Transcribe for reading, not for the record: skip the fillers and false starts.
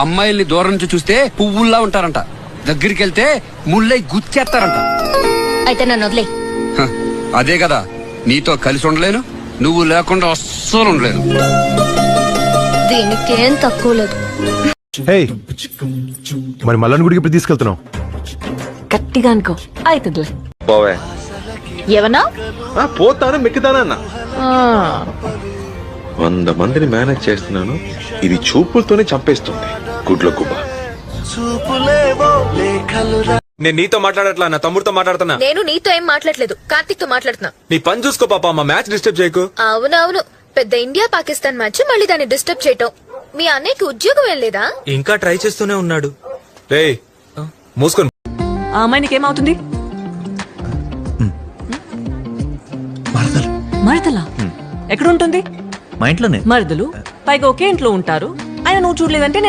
అమ్మాయిల్ని దూరం నుంచి చూస్తే పువ్వుల్లా ఉంటారంట, దగ్గరికి వెళ్తే ముళ్ళై గుచ్చేస్తారంట. అయితే నన్ను వదిలే. అదే కదా, నీతో కలిసి ఉండలేను, నువ్వు లేకుండా అస్సలు ఉండలేను. దీనికేం తక్కువ లేదు. మరి మల్లన్న గుడికి ఇప్పుడు తీసుకెళ్తున్నావు? గట్టిగా అనుకో అవుతుందిలే. పోవే. ఏమన్నా? పోతాను మెక్కుతానన్నా. 100 మందిని మేనేజ్ చేస్తున్నాను, ఇది చూపులతోనే చంపేస్తుంది. గుడ్ల గుబ్బ. నేను నీతో మాట్లాడట్లా, నా తమ్ముడితో మాట్లాడుతున్నా. నేను నీతో ఏం మాట్లాడలేదు, కార్తిక్ తో మాట్లాడుతున్నా. నీ పని చూసుకో పాప, మా మ్యాచ్ డిస్టర్బ్ చేయకు. అవునవును, పెద్ద ఇండియా పాకిస్తాన్ మ్యాచ్, మళ్ళీ దాన్ని డిస్టర్బ్ చేయటం. మీ అన్నయ్యకి ఉద్యోగం ఏం లేదా? ఇంకా ట్రై చేస్తూనే ఉన్నాడు. రే మూసుకొని. ఆ అమ్మాయి నీకేమవుతుంది? మరదలా? ఎక్కడ ఉంటుంది? మా ఇంట్లోనే. మరదలు పైగా ఒకే ఇంట్లో ఉంటారు. ఆయన నువ్వు చూడలేదంటే